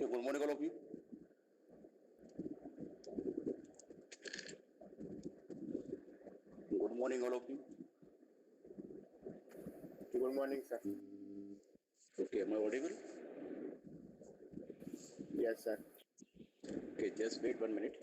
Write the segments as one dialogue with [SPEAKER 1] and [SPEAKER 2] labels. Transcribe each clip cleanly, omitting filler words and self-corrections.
[SPEAKER 1] Okay, good morning, all of you. Good morning, all of you.
[SPEAKER 2] Good morning, sir.
[SPEAKER 1] Okay, am I audible?
[SPEAKER 2] Yes, sir.
[SPEAKER 1] Okay, just wait 1 minute.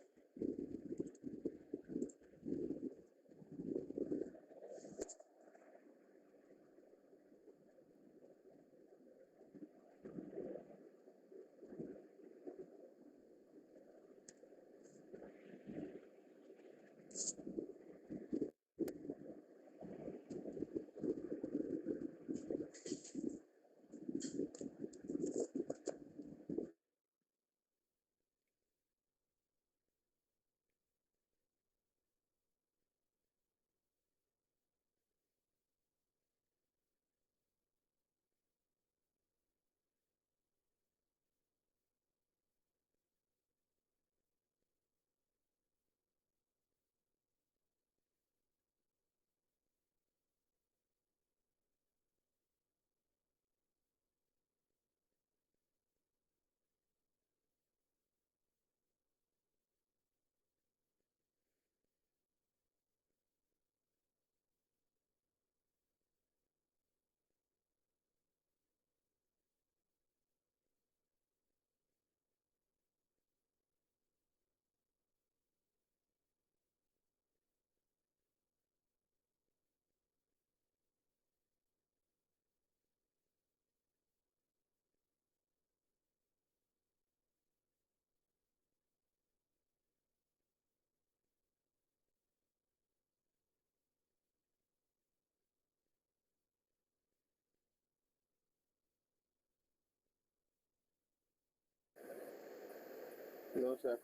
[SPEAKER 2] No, sir.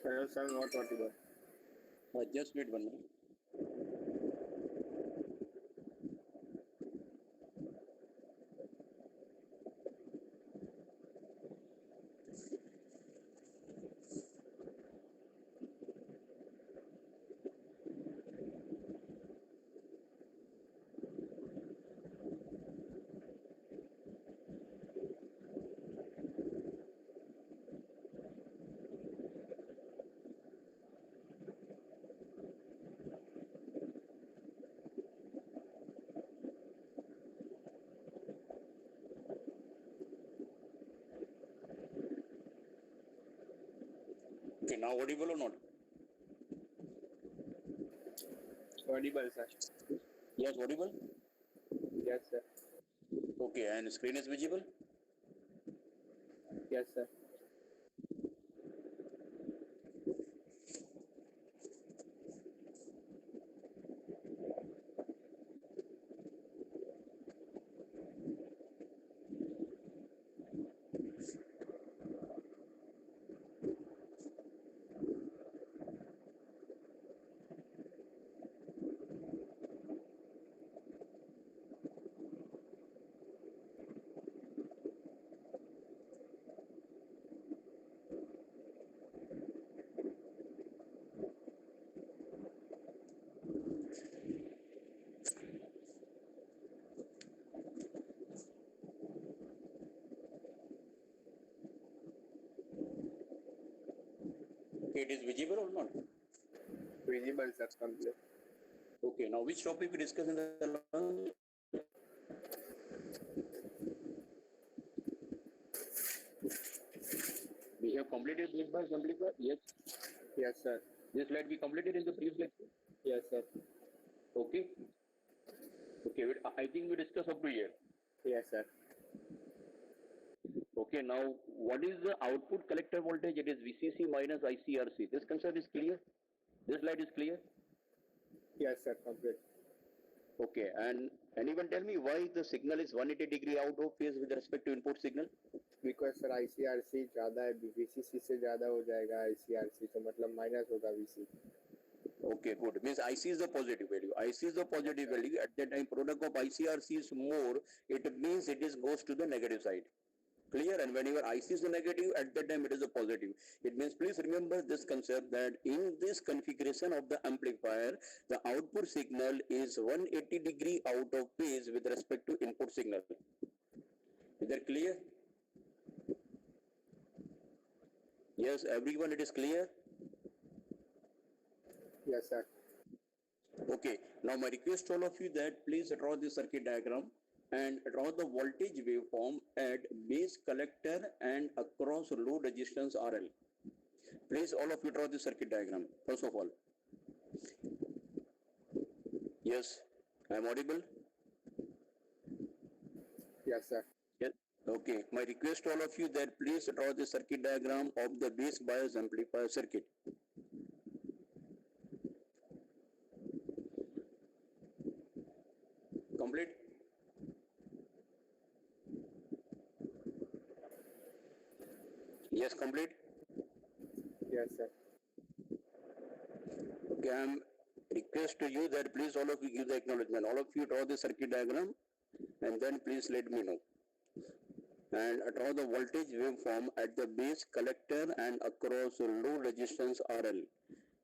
[SPEAKER 2] Hello, sir. Not audible.
[SPEAKER 1] Just wait 1 minute. Okay, now audible or not?
[SPEAKER 2] Audible, sir.
[SPEAKER 1] Yes, audible.
[SPEAKER 2] Yes, sir.
[SPEAKER 1] Okay, and screen is visible.
[SPEAKER 2] Yes, sir.
[SPEAKER 1] Okay, it is visible or not?
[SPEAKER 2] Visible, sir. Complete.
[SPEAKER 1] Okay, now which topic we discuss in the last? We have completed this by simplifier. Yes.
[SPEAKER 2] Yes, sir.
[SPEAKER 1] This slide we completed in the previous lecture.
[SPEAKER 2] Yes, sir.
[SPEAKER 1] Okay. Okay, I think we discussed up to here.
[SPEAKER 2] Yes, sir.
[SPEAKER 1] Okay, now what is the output collector voltage? It is VCC minus ICRC. This concept is clear. This slide is clear.
[SPEAKER 2] Yes, sir. Complete.
[SPEAKER 1] Okay, and anyone tell me why the signal is 180 degree out of phase with respect to input signal?
[SPEAKER 2] Because sir ICRC ज्यादा है, VCC से ज्यादा हो जाएगा ICRC, तो मतलब minus होगा VC.
[SPEAKER 1] Okay, good. Means IC is the positive value. IC is the positive value. At that time, product of ICRC is more. It means it is goes to the negative side. Clear? And whenever IC is the negative, at that time it is a positive. It means please remember this concept that in this configuration of the amplifier, the output signal is 180 degree out of phase with respect to input signal. Is that clear? Yes, everyone, it is clear?
[SPEAKER 2] Yes sir.
[SPEAKER 1] Okay, now my request to all of you that please draw the circuit diagram and draw the voltage waveform at base collector and across load resistance RL. Please all of you draw the circuit diagram first of all. Yes, I am audible?
[SPEAKER 2] Yes sir.
[SPEAKER 1] Yes. Okay, my request to all of you that please draw the circuit diagram of the base bias amplifier circuit. Complete? Yes, complete?
[SPEAKER 2] Yes sir.
[SPEAKER 1] Okay, I am request to you that please all of you give the acknowledgement. All of you draw the circuit diagram and then please let me know. And draw the voltage waveform at the base collector and across load resistance RL.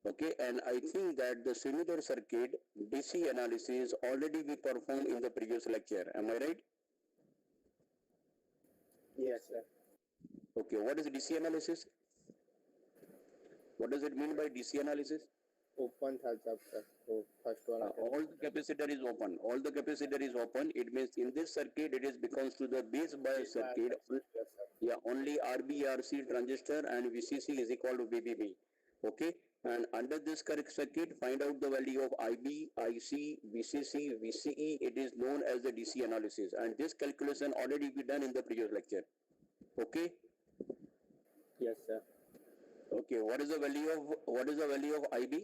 [SPEAKER 1] Okay, and I think that the similar circuit DC analysis already we performed in the previous lecture. Am I right?
[SPEAKER 2] Yes sir.
[SPEAKER 1] Okay, what is DC analysis? What does it mean by DC analysis?
[SPEAKER 2] Open था जब तक तो first वाला
[SPEAKER 1] All the capacitor is open. All the capacitor is open. It means in this circuit it is becomes to the base bias circuit.
[SPEAKER 2] Yes sir.
[SPEAKER 1] Yeah, only RB/RC transistor and VCC is equal to VBB. Okay, and under this correct circuit, find out the value of IB, IC, VCC, VCE. It is known as the DC analysis, and this calculation already be done in the previous lecture. Okay.
[SPEAKER 2] Yes sir.
[SPEAKER 1] Okay. What is the value of IB?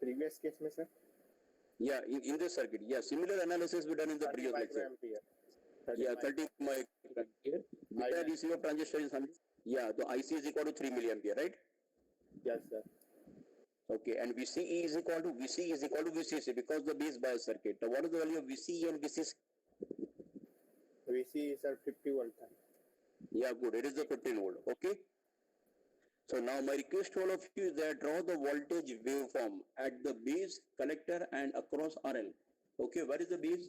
[SPEAKER 2] Previous case में sir
[SPEAKER 1] Yeah, in this circuit. Yeah, similar analysis we done in the previous lecture. Yeah, 30 microampere. Beta DC of transistor is 100. Yeah, the IC is equal to 3 milliampere, right?
[SPEAKER 2] Yes sir.
[SPEAKER 1] Okay, and VCE is equal to VCC because the base bias circuit. So what is the value of VCE and VCC?
[SPEAKER 2] VC sir 50 volt था.
[SPEAKER 1] Yeah, good. It is the 15 volt. Okay. So now my request to all of you is that draw the voltage waveform at the base collector and across RL. Okay, where is the base?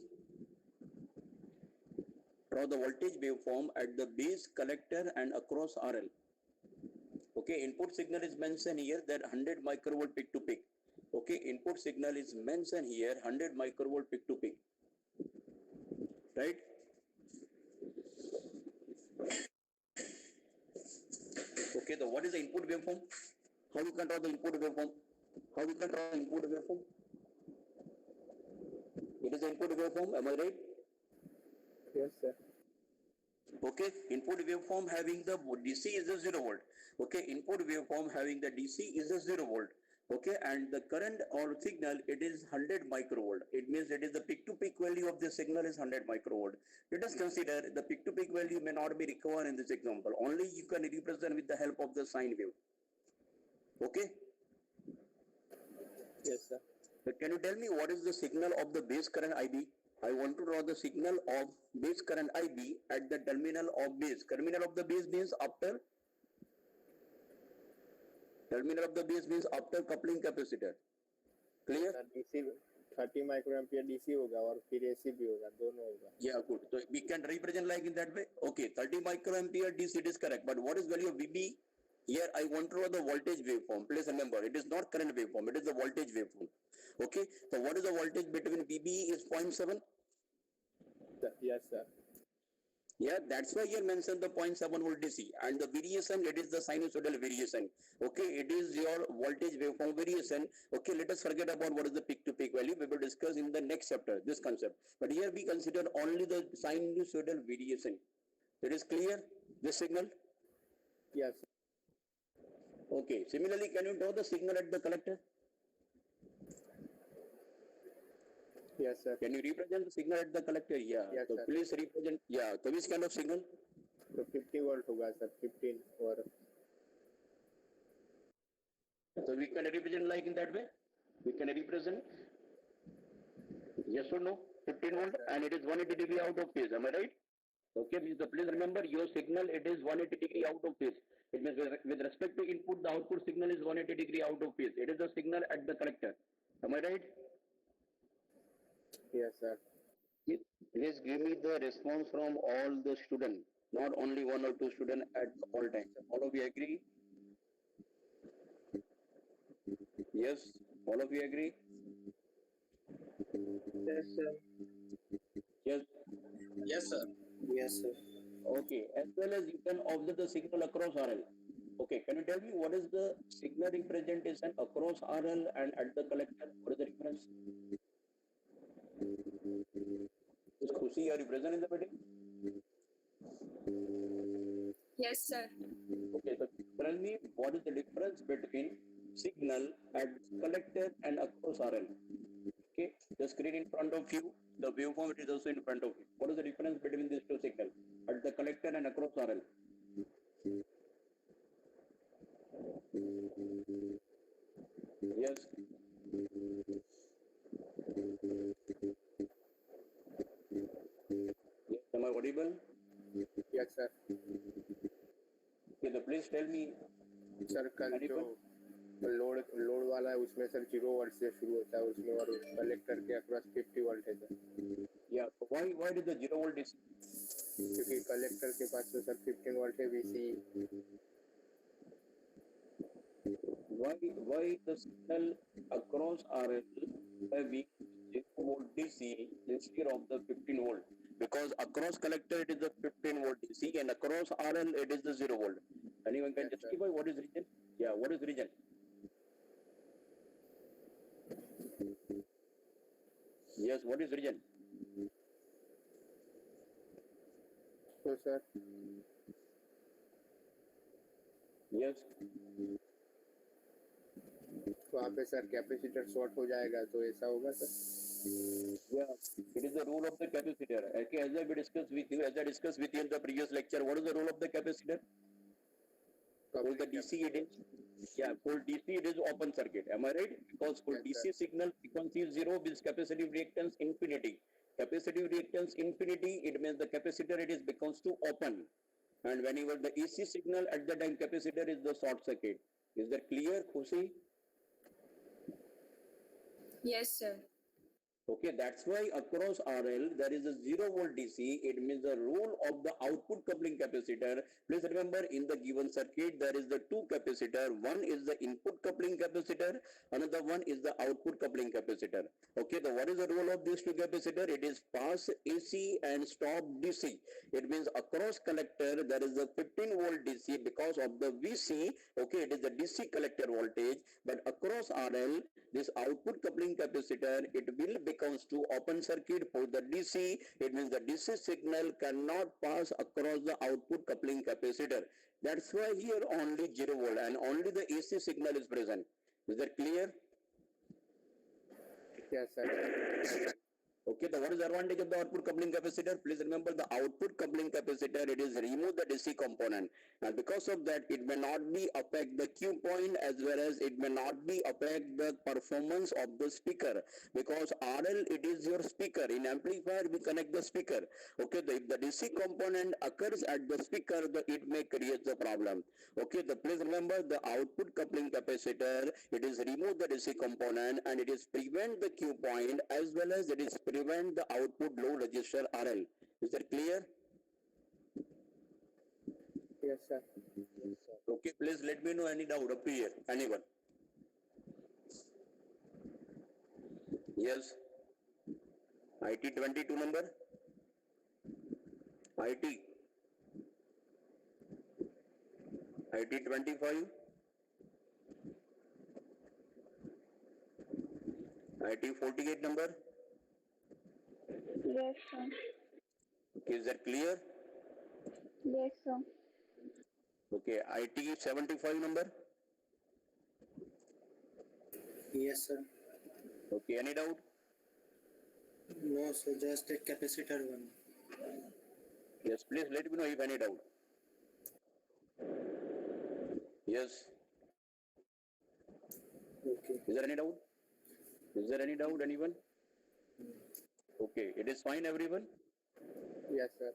[SPEAKER 1] Draw the voltage waveform at the base collector and across RL. Okay, input signal is mentioned here that 100 microvolt peak to peak. Okay, input signal is mentioned here 100 microvolt peak to peak. Right? Okay, so what is the input waveform? How you can draw the input waveform? It is the input waveform, am I right?
[SPEAKER 2] Yes sir.
[SPEAKER 1] Okay, input waveform having the DC is the 0 volt. Okay, input waveform having the DC is the 0 volt. Okay, and the current or signal, it is 100 microvolt. It means it is the peak to peak value of the signal is 100 microvolt. Let us consider the peak to peak value may not be required in this example. Only you can represent with the help of the sine wave. Okay.
[SPEAKER 2] Yes sir.
[SPEAKER 1] But can you tell me what is the signal of the base current IB? I want to draw the signal of base current IB at the terminal of base. Terminal of the base means after. Terminal of the base means after coupling capacitor. Clear?
[SPEAKER 2] DC 30 microampere DC होगा और फिर AC भी होगा, दोनों होगा.
[SPEAKER 1] Yeah, good. So we can represent like in that way. Okay, 30 microampere DC, it is correct. But what is value of VB? Here I want to draw the voltage waveform. Please remember, it is not current waveform. It is the voltage waveform. Okay. So what is the voltage between VB is 0.7?
[SPEAKER 2] Yes sir.
[SPEAKER 1] Yeah, that's why here mentioned the 0.7 volt DC, and the variation, it is the sinusoidal variation. Okay, it is your voltage waveform variation. Okay, let us forget about what is the peak to peak value. We will discuss in the next chapter this concept. But here we consider only the sinusoidal variation. It is clear, this signal?
[SPEAKER 2] Yes.
[SPEAKER 1] Okay, similarly, can you draw the signal at the collector?
[SPEAKER 2] Yes, sir.
[SPEAKER 1] Can you represent the signal at the collector? Yeah.
[SPEAKER 2] Yes,
[SPEAKER 1] So
[SPEAKER 2] sir.
[SPEAKER 1] please represent. Yeah. So which kind of signal?
[SPEAKER 2] तो 50 volt होगा sir, 15 और
[SPEAKER 1] So we can represent like in that way. We can represent. Yes or no? 15 volt, and it is 180 degree out of phase. Am I right? Okay. Means please remember your signal. It is 180 degree out of phase. It means with respect to input, the output signal is 180 degree out of phase. It is the signal at the collector. Am I right?
[SPEAKER 2] yes, sir.
[SPEAKER 1] Please give me the response from all the students, not only one or two students at all times. All of you agree? Yes, all of you agree?
[SPEAKER 2] Yes, sir.
[SPEAKER 1] Yes.
[SPEAKER 2] Yes, sir. Yes, sir.
[SPEAKER 1] Okay. As well as you can observe the signal across RL. Okay. Can you tell me what is the signal representation across RL and at the collector? What is the difference? Is Khushi, are you present in the meeting?
[SPEAKER 3] Yes, sir.
[SPEAKER 1] Okay, so tell me what is the difference between signal at collector and across RL? Okay, the screen in front of you, the waveform it is also in front of you. What is the difference between these two signals at the collector and across RL? Yes. Yes, am I audible?
[SPEAKER 2] Yes, sir.
[SPEAKER 1] Okay, so please tell me.
[SPEAKER 2] Sir कल जो load वाला है उसमें sir 0 volt से शुरू होता है उसमें, और कलेक्टर के अक्रॉस 50 वोल्ट है sir.
[SPEAKER 1] Yeah, so why did the 0 volt DC?
[SPEAKER 2] क्योंकि कलेक्टर के पास तो सर 15 वोल्ट है VC.
[SPEAKER 1] Why the signal across RL having 0 volt DC instead of the 15 volt? Because across collector it is the 15 volt DC and across RL it is the 0 volt. Anyone can
[SPEAKER 2] Yes, sir.
[SPEAKER 1] justify what is reason? Yeah, what is reason? Yes, what is reason?
[SPEAKER 2] तो sir
[SPEAKER 1] Yes.
[SPEAKER 2] वहाँ पे sir capacitor short हो जाएगा, तो ऐसा होगा sir.
[SPEAKER 1] Yeah, it is the rule of the capacitor. Okay, as I discussed with you, in the previous lecture, what is the rule of the capacitor? For the DC it is, yeah, for DC it is open circuit. Am I right? Because for
[SPEAKER 2] Yes,
[SPEAKER 1] DC
[SPEAKER 2] sir.
[SPEAKER 1] signal frequency is 0 with capacitive reactance infinity. Capacitive reactance infinity, it means the capacitor it is becomes to open. And whenever the AC signal at the time capacitor is the short circuit. Is that clear, Khushi?
[SPEAKER 3] Yes, sir.
[SPEAKER 1] Okay, that's why across RL there is a 0 volt DC. It means the rule of the output coupling capacitor. Please remember in the given circuit there is the two capacitor. One is the input coupling capacitor. Another one is the output coupling capacitor. Okay, the what is the role of these two capacitor? It is pass AC and stop DC. It means across collector there is a 15 volt DC because of the VC. Okay, it is the DC collector voltage. But across RL this output coupling capacitor it will becomes to open circuit for the DC. It means the DC signal cannot pass across the output coupling capacitor. That's why here only 0 volt and only the AC signal is present. Is that clear?
[SPEAKER 2] Yes, sir.
[SPEAKER 1] Okay, the what is the advantage of the output coupling capacitor? Please remember the output coupling capacitor, it is remove the DC component. And because of that, it may not be affect the Q point as well as it may not be affect the performance of the speaker. Because RL, it is your speaker. In amplifier, we connect the speaker. Okay, if the DC component occurs at the speaker, it may create the problem. Okay, please remember the output coupling capacitor, it is remove the DC component and it is prevent the Q point as well as it is prevent the output load register RL. Is that clear?
[SPEAKER 2] Yes, sir.
[SPEAKER 1] Okay, please let me know any doubt up here. Anyone? Yes. IT 22 number? IT 25? IT 48 number?
[SPEAKER 4] Yes, sir.
[SPEAKER 1] Okay, is that clear?
[SPEAKER 4] Yes, sir.
[SPEAKER 1] Okay, IT 75 number?
[SPEAKER 2] Yes, sir.
[SPEAKER 1] Okay, any doubt?
[SPEAKER 5] No, so just a capacitor one.
[SPEAKER 1] Yes, please let me know if any doubt. Yes,
[SPEAKER 5] Okay.
[SPEAKER 1] is there any doubt? Is there any doubt, anyone? Okay, it is fine, everyone?
[SPEAKER 2] Yes, sir.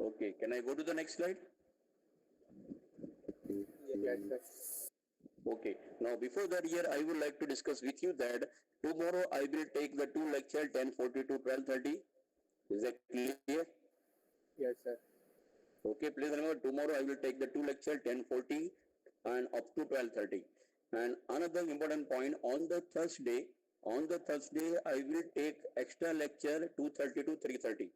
[SPEAKER 1] Okay, can I go to the next slide?
[SPEAKER 2] Yes, sir.
[SPEAKER 1] Okay, now before that here, I would like to discuss with you that tomorrow I will take the two lecture 10:40 to 12:30. Is that clear?
[SPEAKER 2] Yes, sir.
[SPEAKER 1] Okay, please remember tomorrow I will take the two lecture 10:40 and up to 12:30. And another important point, on the Thursday I will take extra lecture 2:30 to 3:30.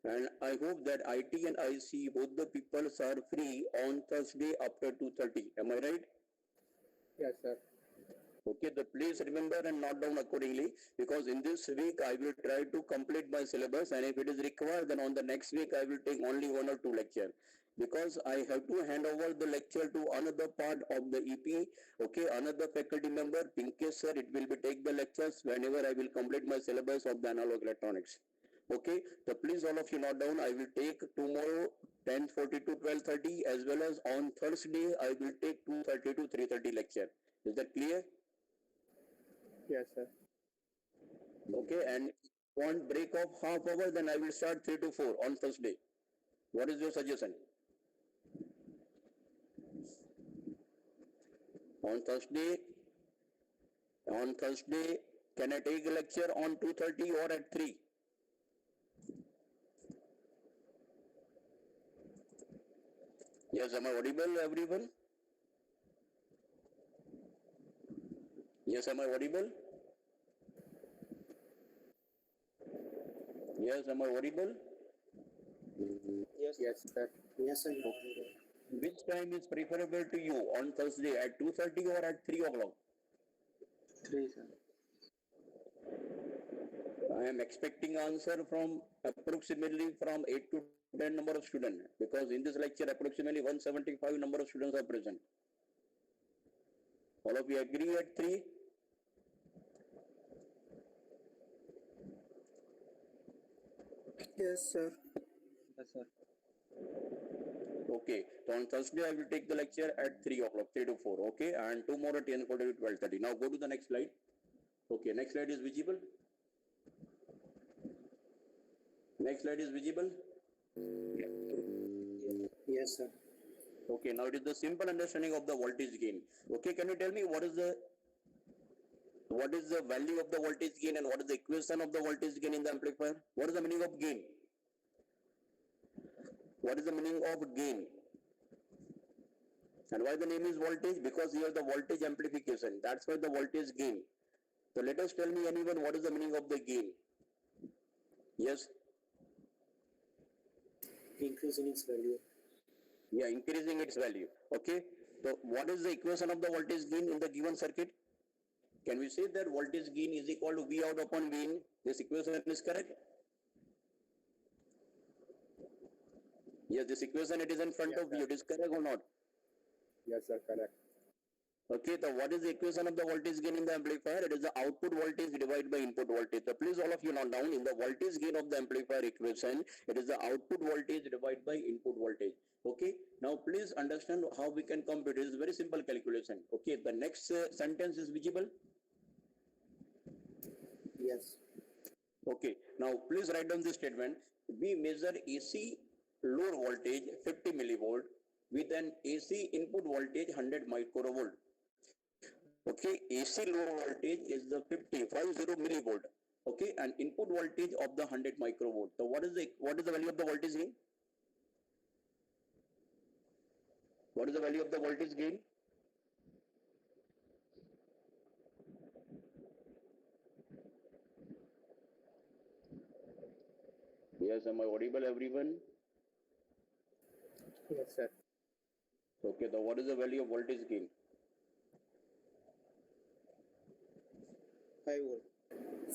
[SPEAKER 1] And I hope that IT and IC both the peoples are free on Thursday after 2:30. Am I right?
[SPEAKER 2] Yes, sir.
[SPEAKER 1] Okay, the please remember and note down accordingly, because in this week I will try to complete my syllabus, and if it is required, then on the next week I will take only one or two lecture, because I have to hand over the lecture to another part of the EP. Okay, another faculty member, Pinkesh sir, it will be take the lectures whenever I will complete my syllabus of the analog electronics. Okay, so please all of you note down, I will take tomorrow 10:40 to 12:30, as well as on Thursday I will take 2:30 to 3:30 lecture. Is that clear?
[SPEAKER 2] Yes, sir.
[SPEAKER 1] Okay, and one break of half hour, then I will start 3 to 4 on Thursday. What is your suggestion? On Thursday, on Thursday, can I take a lecture on 2:30 or at 3? Yes, am I audible, everyone? Yes, am I audible? Yes, am I audible?
[SPEAKER 5] Yes.
[SPEAKER 2] Yes, sir.
[SPEAKER 5] Yes, sir.
[SPEAKER 1] Which time is preferable to you on Thursday, at 2:30 or at 3 o'clock?
[SPEAKER 5] 3, sir.
[SPEAKER 1] I am expecting answer from approximately from 8 to 10 number of students, because in this lecture approximately 175 number of students are present. All of you agree at 3?
[SPEAKER 5] Yes, sir. Yes, sir.
[SPEAKER 1] Okay, so on Thursday I will take the lecture at 3 o'clock, 3 to 4, okay, and tomorrow 10:40 to 12:30. Now go to the next slide. Okay, next slide is visible. Next slide is visible.
[SPEAKER 5] Yes, sir.
[SPEAKER 1] Okay, now it is the simple understanding of the voltage gain. Okay, can you tell me what is the value of the voltage gain and what is the equation of the voltage gain in the amplifier? What is the meaning of gain? What is the meaning of gain? And why the name is voltage? Because here the voltage amplification. That's why the voltage gain. So let us tell me anyone what is the meaning of the gain? Yes.
[SPEAKER 5] Increasing its value.
[SPEAKER 1] Yeah, increasing its value. Okay. So what is the equation of the voltage gain in the given circuit? Can we say that voltage gain is equal to V out upon V in? This equation is correct? Yes, this equation it is in front
[SPEAKER 2] Yes,
[SPEAKER 1] of you. It is correct or not?
[SPEAKER 2] Yes, sir. Correct.
[SPEAKER 1] Okay, so what is the equation of the voltage gain in the amplifier? It is the output voltage divided by input voltage. So please all of you note down, in the voltage gain of the amplifier equation, it is the output voltage divided by input voltage. Okay, now please understand how we can compute. It is a very simple calculation. Okay, the next sentence is visible.
[SPEAKER 5] Yes.
[SPEAKER 1] Okay, now please write down this statement. We measure AC load voltage 50 millivolt with an AC input voltage 100 microvolt. Okay, AC low voltage is the 50 millivolt. Okay, and input voltage of the 100 microvolt. So what is the value of the voltage gain? What is the value of the voltage gain? Yes, am I audible, everyone?
[SPEAKER 2] Yes, sir.
[SPEAKER 1] Okay, so what is the value of voltage gain?
[SPEAKER 5] 5 volt.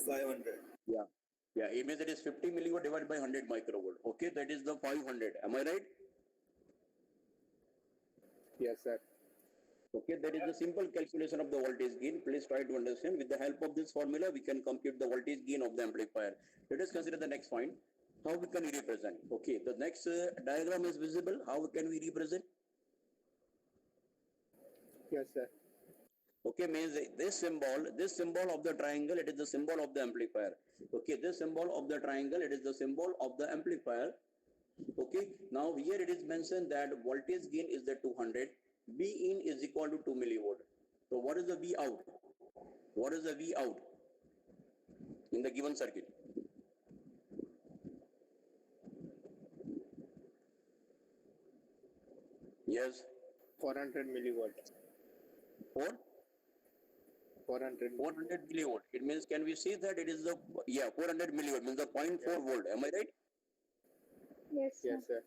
[SPEAKER 5] 500.
[SPEAKER 1] Yeah. Yeah, it means it is 50 millivolt divided by 100 microvolt. Okay, that is the 500. Am I right?
[SPEAKER 2] Yes, sir.
[SPEAKER 1] Okay, there is a simple calculation of the voltage gain. Please try to understand. With the help of this formula, we can compute the voltage gain of the amplifier. Let us consider the next point. How we can represent? Okay, the next diagram is visible. How can we represent?
[SPEAKER 2] Yes, sir.
[SPEAKER 1] Okay, means this symbol of the triangle, it is the symbol of the amplifier. Okay, this symbol of the triangle, it is the symbol of the amplifier. Okay, now here it is mentioned that voltage gain is the 200, V in is equal to 2 millivolt. So what is the V out? What is the V out in the given circuit? Yes,
[SPEAKER 2] 400 milliwatt.
[SPEAKER 1] 4?
[SPEAKER 2] 400.
[SPEAKER 1] 400 millivolt. It means, can we see that it is the, 400 millivolt means the 0.4 volt. Am I right?
[SPEAKER 4] Yes, sir.
[SPEAKER 2] Yes, sir.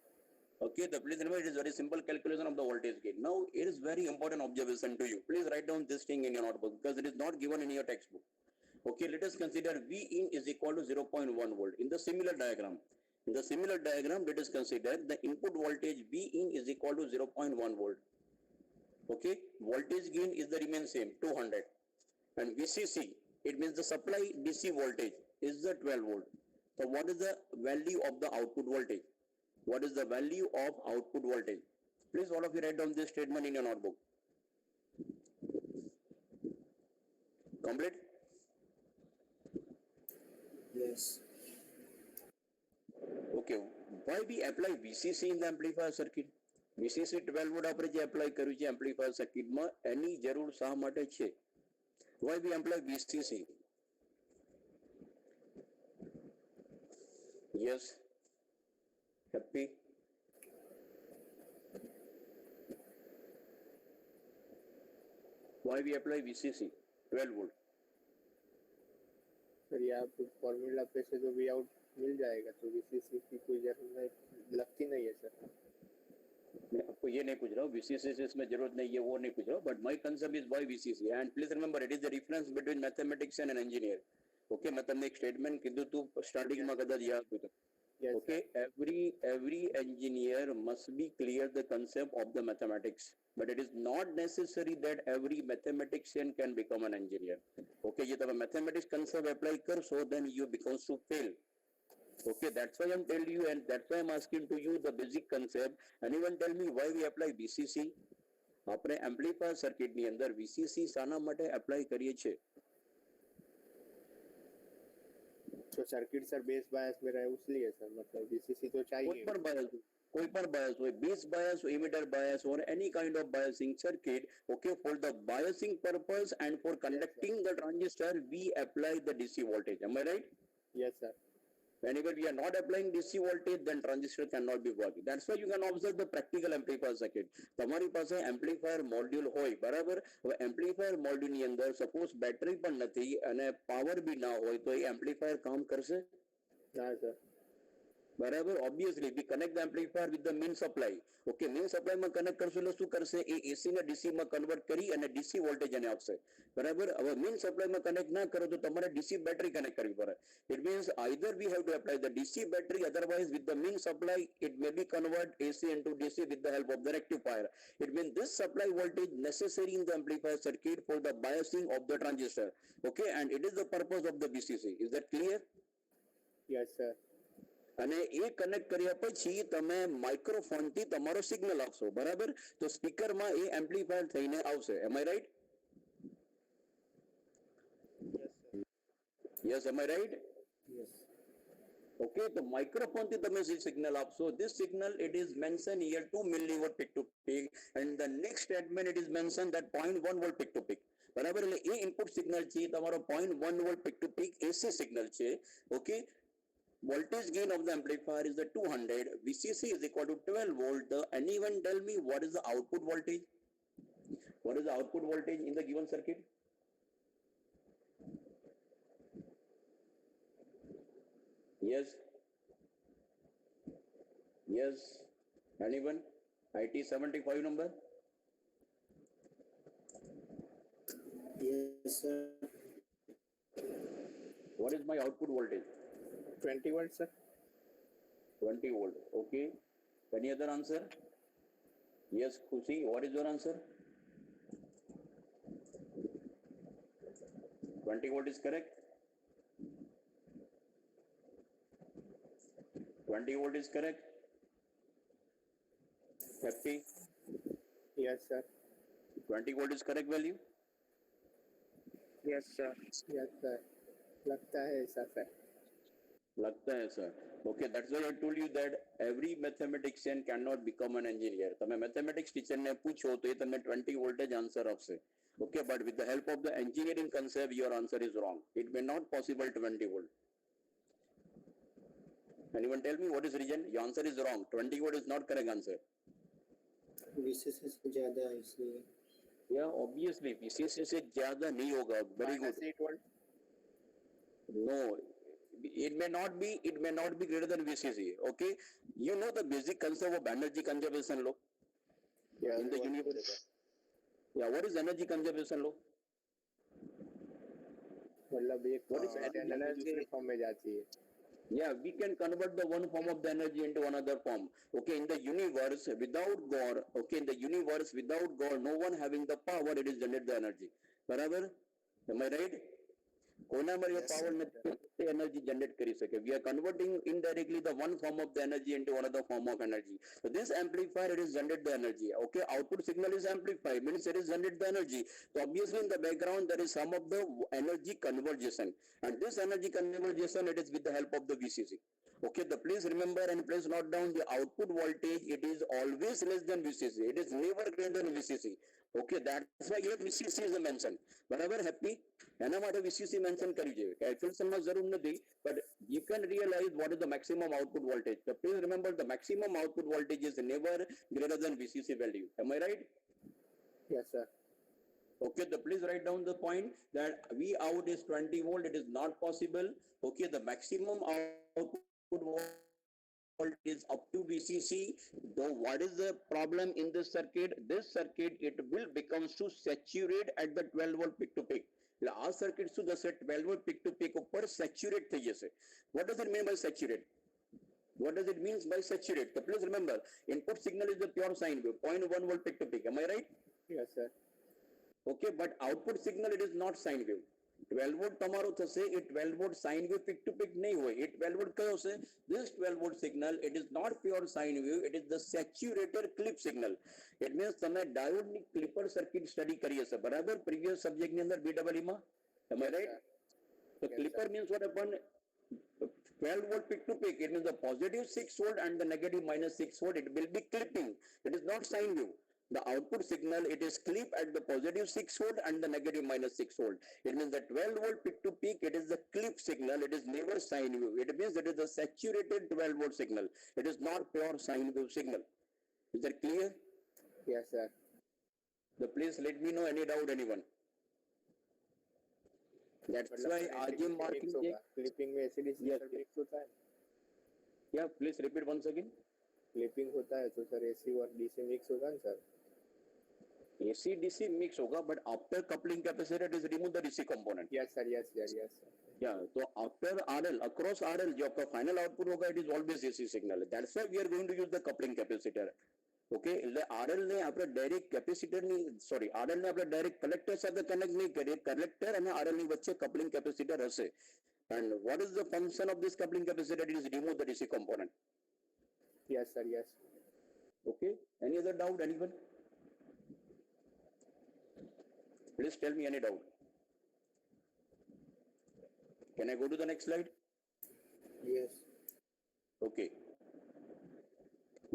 [SPEAKER 1] Okay, please remember it is very simple calculation of the voltage gain. Now, it is very important observation to you. Please write down this thing in your notebook because it is not given in your textbook. Okay, let us consider V in is equal to 0.1 volt. In the similar diagram, let us consider the input voltage V in is equal to 0.1 volt. Okay, voltage gain is the remain same, 200. And VCC, it means the supply DC voltage is the 12 volt. So what is the value of the output voltage? What is the value of output voltage? Please all of you write down this statement in your notebook. Complete?
[SPEAKER 5] Yes.
[SPEAKER 1] Okay, why we apply VCC in the amplifier circuit? VCC 12 volt આપણે જે apply કર્યું છે amplifier circuit માં એની જરૂર શા માટે છે? Why we apply VCC? Yes. Happy? Why we apply VCC 12 volt?
[SPEAKER 2] Sir ये आप फॉर्मूला पे से जो वी आउट मिल जाएगा तो वीसीसी की कोई जरूरत नहीं लगती नहीं है सर.
[SPEAKER 1] मैं आपको ये नहीं पूछ रहा हूँ VCC से इसमें जरूरत नहीं है वो नहीं पूछ रहा हूँ but my concept is why VCC and please remember it is the difference between mathematics and an engineer. Okay, मैं તમને એક સ્ટેટમેન્ટ કીધું તું સ્ટાર્ટિંગ માં કદાચ યાદ હોય તો.
[SPEAKER 2] Yes,
[SPEAKER 1] Okay, every engineer must be clear the concept of the mathematics, but it is not necessary that every mathematician can become an engineer. Okay, ये तब mathematics concept apply करशो then you becomes to fail. Okay, that's why I'm telling you and that's why I'm asking to you the basic concept. Anyone tell me why we apply VCC? આપણે amplifier circuit ની અંદર VCC શાના માટે apply કરીએ છીએ?
[SPEAKER 2] तो circuit sir base bias में रहे इसलिए सर मतलब वीसीसी तो चाहिए.
[SPEAKER 1] कोई पर bias हो, base bias, emitter bias or any kind of biasing circuit, okay, for the biasing purpose and for conducting the transistor, we apply the DC voltage. Am I right?
[SPEAKER 2] Yes, sir.
[SPEAKER 1] Whenever we are not applying DC voltage, then transistor cannot be working. That's why you can observe the practical amplifier circuit. તમારી પાસે amplifier module હોય, બરાબર? હવે amplifier module ની અંદર suppose battery પણ નથી અને power બી ના હોય તો એ amplifier કામ કરશે?
[SPEAKER 2] ના સર.
[SPEAKER 1] બરાબર, obviously we connect the amplifier with the main supply. Okay, main supply માં કનેક્ટ કરશો એટલે શું કરશે? એ AC ને DC માં કન્વર્ટ કરી અને DC વોલ્ટેજ એને આપશે. બરાબર, હવે main supply માં કનેક્ટ ના કરો તો તમારે DC બેટરી કનેક્ટ કરવી પડે. It means either we have to apply the DC battery, otherwise with the main supply it may be convert AC into DC with the help of the rectifier. It means this supply voltage necessary in the amplifier circuit for the biasing of the transistor. Okay, and it is the purpose of the VCC. Is that clear?
[SPEAKER 2] Yes, sir.
[SPEAKER 1] અને એ connect કર્યા પછી તમે microphone થી તમારો signal આપશો, બરાબર? તો speaker માં એ એમ્પ્લીફાયર થઈને આવશે. Am I right? Yes, am I right?
[SPEAKER 5] Yes.
[SPEAKER 1] Okay, તો માઇક્રોફોન થી તમે જે સિગ્નલ આપશો, this signal it is mentioned here 2 milliwatt peak to peak and the next statement it is mentioned that 0.1 volt peak to peak. બરાબર, એટલે એ input signal છે તમારો 0.1 volt peak to peak AC signal છે. Okay, voltage gain of the amplifier is the 200, VCC is equal to 12 volt. Anyone tell me what is the output voltage? What is the output voltage in the given circuit? Yes. Yes. Anyone? IT 75 number?
[SPEAKER 5] Yes, sir.
[SPEAKER 1] What is my output voltage?
[SPEAKER 2] 20 volts, sir.
[SPEAKER 1] 20 volt. Okay. Any other answer? Yes, Khushi, what is your answer? 20 volt is correct. 20 volt is correct. Happy.
[SPEAKER 2] Yes, sir.
[SPEAKER 1] 20 volt is correct value.
[SPEAKER 5] Yes, sir.
[SPEAKER 2] Yes, sir. लगता है ऐसा sir.
[SPEAKER 1] लगता है sir. Okay, that's why I told you that every mathematician cannot become an engineer. તમે mathematics teacher ને પૂછો તો એ તમને 20 voltage answer આપશે. Okay, but with the help of the engineering concept, your answer is wrong. It may not possible 20 volt. Anyone tell me what is reason? Your answer is wrong. 20 volt is not correct answer.
[SPEAKER 5] VCC से ज्यादा है इसलिए.
[SPEAKER 1] Yeah, obviously VCC से ज्यादा नहीं होगा. Very good.
[SPEAKER 2] -8 volt.
[SPEAKER 1] No, it may not be. It may not be greater than VCC. Okay, you know the basic concept of energy conservation law
[SPEAKER 2] Yeah,
[SPEAKER 1] in the
[SPEAKER 2] what
[SPEAKER 1] universe.
[SPEAKER 2] is it?
[SPEAKER 1] Yeah, what is energy conservation law?
[SPEAKER 2] मतलब एक
[SPEAKER 1] What is energy?
[SPEAKER 2] Energy दूसरे form में जाती है.
[SPEAKER 1] Yeah, we can convert the one form of the energy into another form. Okay, in the universe without God, okay, in the universe without God, no one having the power, it is generate the energy. बराबर? Am I right? કોનામાં A power નથી energy generate કરી શકે. We are converting indirectly the one form of the energy into another form of energy. So this amplifier, it is generate the energy. Okay, output signal is amplified, means it is generate the energy. So obviously in the background there is some of the energy conversion, and this energy conversion, it is with the help of the VCC. Okay, the please remember and please note down the output voltage, it is always less than VCC. It is never greater than VCC. Okay, that's why here VCC is mentioned. બરાબર happy? એના માટે VCC mention કરી જોઈએ. Calculation માં જરૂર નથી, but you can realize what is the maximum output voltage. So please remember the maximum output voltage is never greater than VCC value. Am I right?
[SPEAKER 2] Yes, sir.
[SPEAKER 1] Okay, the please write down the point that V out is 20 volt. It is not possible. Okay, the maximum output voltage is up to VCC. Though what is the problem in this circuit? This circuit, it will becomes to saturate at the 12 volt peak to peak. આ circuit શું થશે? 12 volt peak to peak ઉપર saturate થઈ જશે. What does it mean by saturate? What does it mean by saturate? So please remember, input signal is the pure sine wave, 0.1 volt peak to peak. Am I right?
[SPEAKER 2] Yes, sir.
[SPEAKER 1] Okay, but output signal, it is not sine wave. 12 volt તમારો થશે, એ 12 volt sine wave peak to peak નહીં હોય. એ 12 volt કયો છે? This 12 volt signal, it is not pure sine wave, it is the saturated clip signal. It means તમે diode ની clipper circuit study કરી હશે, બરાબર? Previous subject ની અંદર BEE માં. Am I right? So
[SPEAKER 2] Yes,
[SPEAKER 1] clipper means what happened? 12 volt peak to peak, it means the positive 6 volt and the negative -6 volt, it will be clipping. It is not sine wave. The output signal, it is clip at the positive 6 volt and the negative -6 volt. It means the 12 volt peak to peak, it is the clip signal, it is never sine wave. It means it is a saturated 12 volt signal. It is not pure sine wave signal. Is that clear?
[SPEAKER 2] Yes, sir.
[SPEAKER 1] So please let me know any doubt, anyone. That's why आज marking
[SPEAKER 2] clipping में AC DC
[SPEAKER 1] Yes,
[SPEAKER 2] sir mix होता है.
[SPEAKER 1] yeah, please repeat once again.
[SPEAKER 2] Clipping होता है तो sir AC और DC mix होगा ना सर.
[SPEAKER 1] AC DC mix होगा, but after coupling capacitor, it is remove the DC component.
[SPEAKER 2] Yes, sir. Yes, sir. Yes, sir.
[SPEAKER 1] Yeah, so after RL, across RL, जो आपका final output होगा, it is always AC signal. That's why we are going to use the coupling capacitor. Okay, એટલે RL ને આપણે direct capacitor ની, sorry, RL ને આપણે direct collector સાથે connect નહીં કરીએ, collector અને RL ની વચ્ચે coupling capacitor હશે. And what is the function of this coupling capacitor? It is remove the DC component.
[SPEAKER 2] Yes, sir. Yes.
[SPEAKER 1] Okay, any other doubt, anyone? Please tell me any doubt. Can I go to the next slide?
[SPEAKER 5] Yes.
[SPEAKER 1] Okay.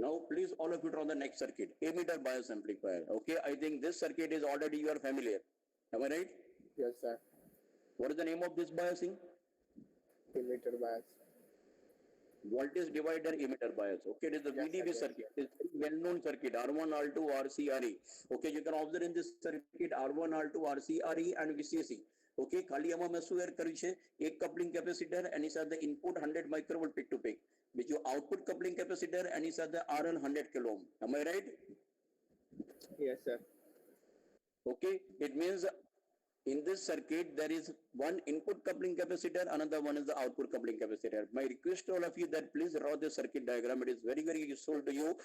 [SPEAKER 1] Now, please all of you draw the next circuit, emitter bias amplifier. Okay, I think this circuit is already you are familiar. Am I right?
[SPEAKER 2] Yes, sir.
[SPEAKER 1] What is the name of this biasing?
[SPEAKER 2] Emitter bias.
[SPEAKER 1] Voltage divider emitter bias. Okay, it is the
[SPEAKER 2] Yes,
[SPEAKER 1] VDB
[SPEAKER 2] sir, yes,
[SPEAKER 1] circuit. It's a very well-known circuit, R1, R2, RC, RE. Okay, you can observe in this circuit R1, R2, RC, RE and VCC. Okay, ખાલી આમાં મેં શું add કર્યું છે? એક coupling capacitor, એની સાથે input 100 microvolt peak to peak. બીજું output coupling capacitor, એની સાથે RL 100 kilo ohm. Am I right?
[SPEAKER 2] Yes, sir.
[SPEAKER 1] Okay, it means in this circuit there is one input coupling capacitor, another one is the output coupling capacitor. My request to all of you that please draw the circuit diagram. It is very, very useful to you.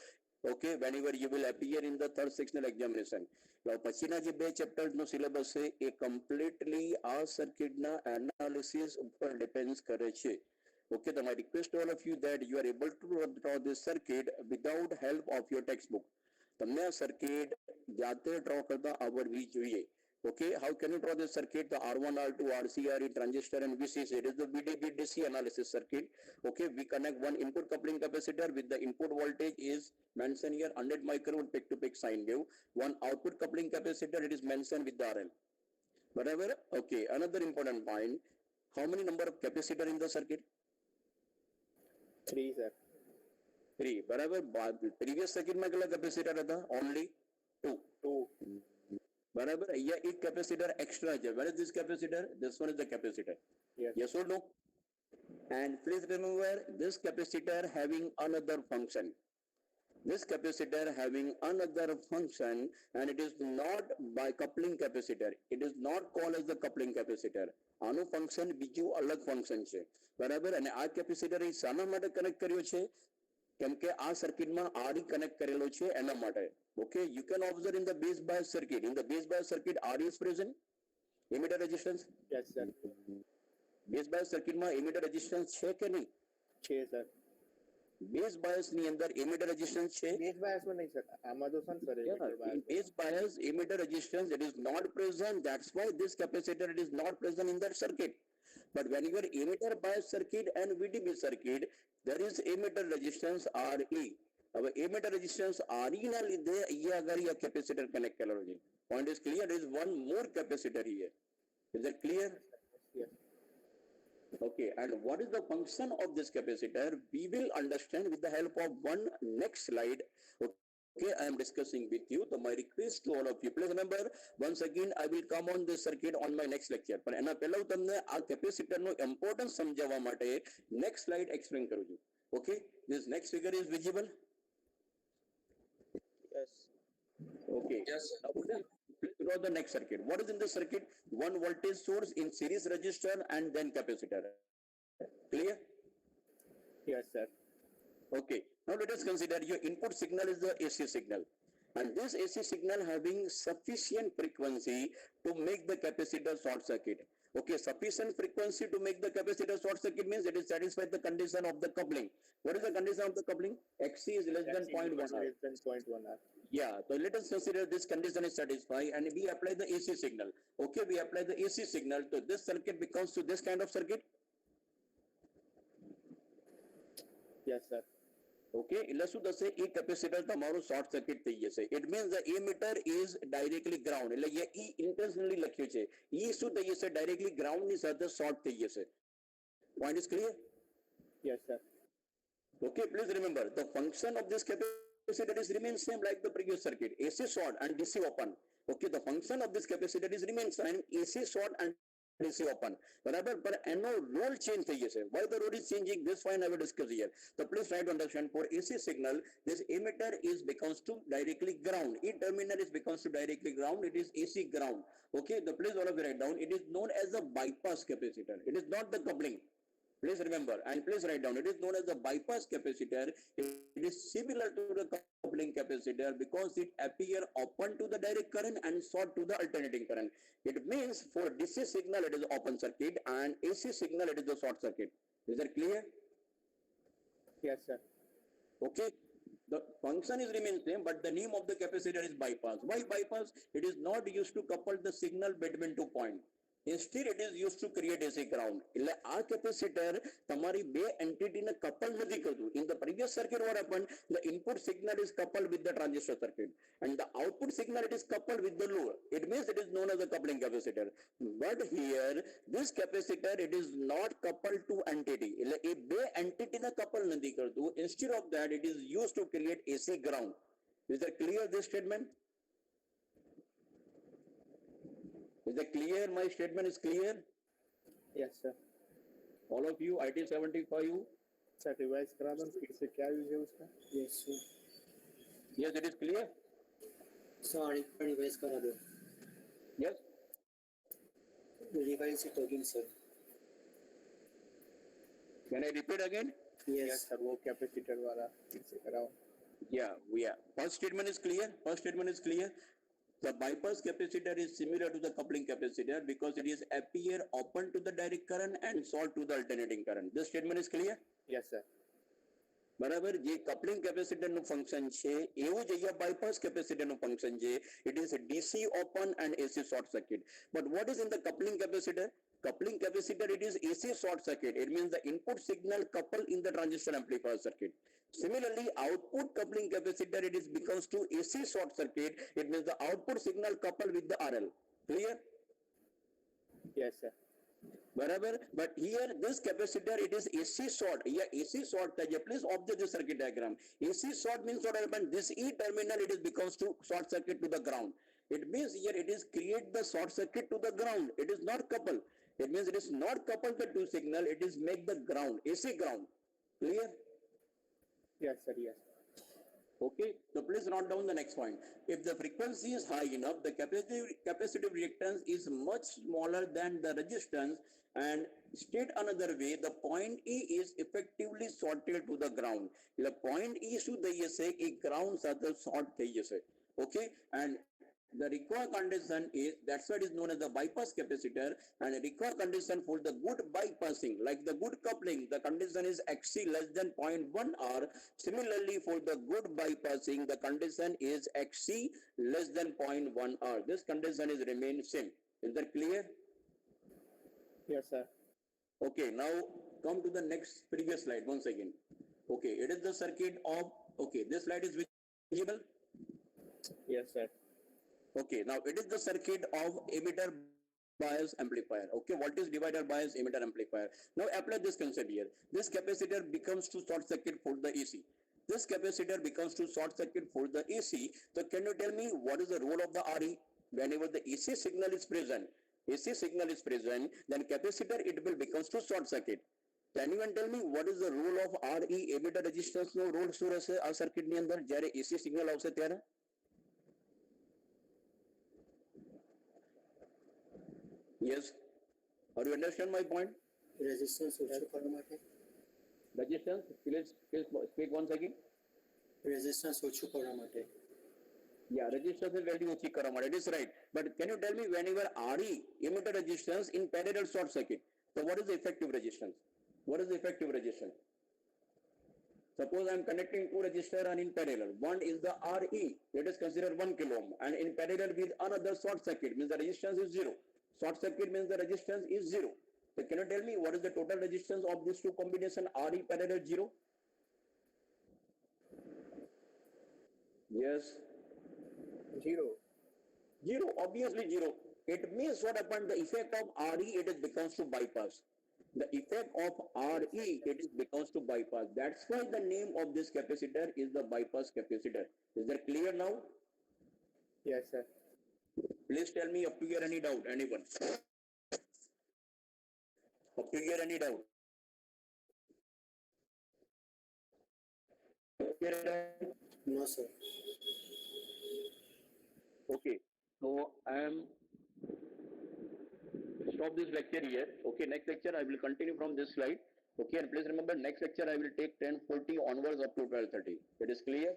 [SPEAKER 1] Okay, whenever you will appear in the third sectional examination. Now, પછીના જે બે chapters નો syllabus છે એ completely આ circuit ના analysis ઉપર depends કરે છે. Okay, then I request to all of you that you are able to draw this circuit without help of your textbook. તમને આ circuit જાતે draw કરતા આવડવી જોઈએ. Okay, how can you draw this circuit? The R1, R2, RC, RE, transistor and VCC. It is the VDB DC analysis circuit. Okay, we connect one input coupling capacitor with the input voltage is mentioned here 100 microvolt peak to peak sine wave. One output coupling capacitor, it is mentioned with the RL. Whatever. Okay, another important point. How many number of capacitor in the circuit?
[SPEAKER 2] 3 sir.
[SPEAKER 1] 3. Whatever. Previous circuit में कितना capacitor था? Only 2.
[SPEAKER 2] 2.
[SPEAKER 1] बराबर या एक capacitor extra है. Where is this capacitor? This one is the capacitor.
[SPEAKER 2] Yes.
[SPEAKER 1] Yes or no? And please remember this capacitor having another function. This capacitor having another function, and it is not by coupling capacitor. It is not called as the coupling capacitor. આનું function બીજું અલગ function છે. બરાબર. અને આ capacitor એ શાના માટે connect કર્યો છે? કેમ કે આ સર્કિટમાં RE કનેક્ટ કરેલો છે એના માટે. Okay, you can observe in the base bias circuit. In the base bias circuit, RE is present. Emitter resistance.
[SPEAKER 2] Yes sir.
[SPEAKER 1] Base bias circuit માં emitter resistance છે કે નહીં?
[SPEAKER 2] 6 sir.
[SPEAKER 1] Base bias ની અંદર emitter resistance છે.
[SPEAKER 2] Base bias में नहीं sir. આમાં તો sir
[SPEAKER 1] In base bias emitter resistance it is not present. That's why this capacitor it is not present in that circuit. But when you are emitter bias circuit and VDB circuit, there is emitter resistance RE. હવે emitter resistance RE ના લીધે અહીંયા આગળ આ capacitor connect કરેલો છે. Point is clear. There is one more capacitor here. Is that clear?
[SPEAKER 2] Yes.
[SPEAKER 1] Okay, and what is the function of this capacitor? We will understand with the help of one next slide. Okay, I am discussing with you. So my request to all of you, please remember, once again, I will come on this circuit on my next lecture. પણ એના પહેલા હું તમને આ capacitor નો importance સમજાવવા માટે next slide explain કરું છું. Okay, this next figure is visible?
[SPEAKER 2] Yes.
[SPEAKER 1] Okay.
[SPEAKER 2] Yes.
[SPEAKER 1] Now, please draw the next circuit. What is in the circuit? One voltage source in series resistor and then capacitor. Clear?
[SPEAKER 2] Yes sir.
[SPEAKER 1] Okay. Now let us consider your input signal is the AC signal. And this AC signal having sufficient frequency to make the capacitor short circuit. Okay, sufficient frequency to make the capacitor short circuit means it is satisfied the condition of the coupling. What is the condition of the coupling? XC is less than 0.1 R.
[SPEAKER 2] Less than 0.1 R.
[SPEAKER 1] Yeah, so let us consider this condition is satisfied and we apply the AC signal. Okay, we apply the AC signal, so this circuit becomes to this kind of circuit.
[SPEAKER 2] Yes sir.
[SPEAKER 1] Okay, એટલે શું થશે? એ capacitor તમારું short circuit થઈ જશે. It means the emitter is directly ground. એટલે એ intentionally લખ્યું છે. એ શું થઈ જશે? Directly ground ની સાથે શોર્ટ થઈ જશે. Point is clear?
[SPEAKER 2] Yes sir.
[SPEAKER 1] Okay, please remember the function of this capacitor is remains same like the previous circuit. AC short and DC open. Okay, the function of this capacitor is remains same. AC short and DC open. બરાબર, પણ એનો role change થઈ જશે. Why the role is changing? This point I will discuss here. So please try to understand. For AC signal, this emitter is becomes to directly ground. E terminal is becomes to directly ground. It is AC ground. Okay, the please all of you write down. It is known as a bypass capacitor. It is not the coupling. Please remember and please write down. It is known as a bypass capacitor. It is similar to the coupling capacitor because it appear open to the direct current and short to the alternating current. It means for DC signal it is open circuit and AC signal it is the short circuit. Is that clear?
[SPEAKER 2] Yes sir.
[SPEAKER 1] Okay. The function is remains same, but the name of the capacitor is bypass. Why bypass? It is not used to couple the signal between two points. Instead, it is used to create AC ground. એટલે આ capacitor તમારી બે entity ને couple નથી કરતું. In the previous circuit, what happened? The input signal is coupled with the transistor circuit, and the output signal it is coupled with the load. It means it is known as a coupling capacitor. But here, this capacitor it is not coupled to entity. એટલે એ બે entity ને couple નથી કરતું. Instead of that, it is used to create AC ground. Is that clear? This statement? Is that clear? My statement is clear?
[SPEAKER 2] Yes sir.
[SPEAKER 1] All of you, IT 75,
[SPEAKER 2] sir revise करा दो फिर से क्या use है उसका?
[SPEAKER 5] Yes, sir.
[SPEAKER 1] yes, it is clear?
[SPEAKER 5] Sorry, revised करा दो.
[SPEAKER 1] Yes?
[SPEAKER 5] Revise it again, sir.
[SPEAKER 1] Can I repeat again?
[SPEAKER 2] Yes
[SPEAKER 5] Yes.
[SPEAKER 2] Sir, वो कैपेसिटर वाला फिर से कराओ.
[SPEAKER 1] Yeah. First statement is clear. The bypass capacitor is similar to the coupling capacitor because it is appear open to the direct current and short to the alternating current. This statement is clear?
[SPEAKER 2] Yes sir.
[SPEAKER 1] બરાબર. જે coupling capacitor નું function છે એવું જ અહીંયા bypass capacitor નું function છે. It is DC open and AC short circuit. But what is in the coupling capacitor? Coupling capacitor, it is AC short circuit. It means the input signal couple in the transistor amplifier circuit. Similarly, output coupling capacitor, it is becomes to AC short circuit. It means the output signal coupled with the RL. Clear?
[SPEAKER 2] Yes sir.
[SPEAKER 1] बराबर. But here this capacitor, it is AC short. Yeah, AC short થાય છે. Please observe the circuit diagram. AC short means what happens? This E terminal, it is becomes to short circuit to the ground. It means here it is create the short circuit to the ground. It is not coupled. It means it is not coupled the two signal. It is make the ground, AC ground. Clear?
[SPEAKER 2] Yes sir. Yes.
[SPEAKER 1] Okay, so please note down the next point. If the frequency is high enough, the capacitive reactance is much smaller than the resistance, and state another way, the point E is effectively shorted to the ground. The point E શું થઈ જશે? એ ground સાથે short થઈ જશે. Okay, and the required condition is, that's why it is known as the bypass capacitor, and the required condition for the good bypassing, like the good coupling, the condition is Xc less than 0.1 R. Similarly, for the good bypassing, the condition is Xc less than 0.1 R. This condition is remain same. Is that clear?
[SPEAKER 2] Yes sir.
[SPEAKER 1] Okay, now come to the next previous slide once again. Okay, it is the circuit of, okay, this slide is visible.
[SPEAKER 2] Yes sir.
[SPEAKER 1] Okay, now it is the circuit of emitter bias amplifier. Okay, voltage divider bias emitter amplifier. Now apply this concept here. This capacitor becomes to short circuit for the AC. This capacitor becomes to short circuit for the AC. So can you tell me what is the role of the RE? Whenever the AC signal is present, then capacitor, it will becomes to short circuit. Can you even tell me what is the role of RE emitter resistance no role શું રહેશે આ circuit ની અંદર જ્યારે AC signal આવશે ત્યારે? Yes. Are you understand my point?
[SPEAKER 5] Resistance ઓછું કરવા માટે.
[SPEAKER 1] Resistance, please speak once again.
[SPEAKER 5] Resistance ઓછું કરવા માટે.
[SPEAKER 1] Yeah, resistance is value ઓછી કરવા માટે. It is right. But can you tell me whenever RE emitter resistance in parallel short circuit, so what is the effective resistance? What is the effective resistance? Suppose I am connecting two resistors and in parallel. One is the RE, let us consider 1 kilo ohm, and in parallel with another short circuit means the resistance is 0. Short circuit means the resistance is 0. So can you tell me what is the total resistance of these two combination RE parallel 0? Yes.
[SPEAKER 2] 0.
[SPEAKER 1] 0, obviously 0. It means what happened, the effect of RE, it is becomes to bypass. The effect of RE, it is becomes to bypass. That's why the name of this capacitor is the bypass capacitor. Is that clear now?
[SPEAKER 2] Yes sir.
[SPEAKER 1] Please tell me up to here any doubt, anyone? Up to here any doubt?
[SPEAKER 5] No, sir.
[SPEAKER 1] Okay, so I am stop this lecture here. Okay, next lecture I will continue from this slide. Okay, and please remember next lecture I will take 10:40 onwards up to 12:30. It is clear?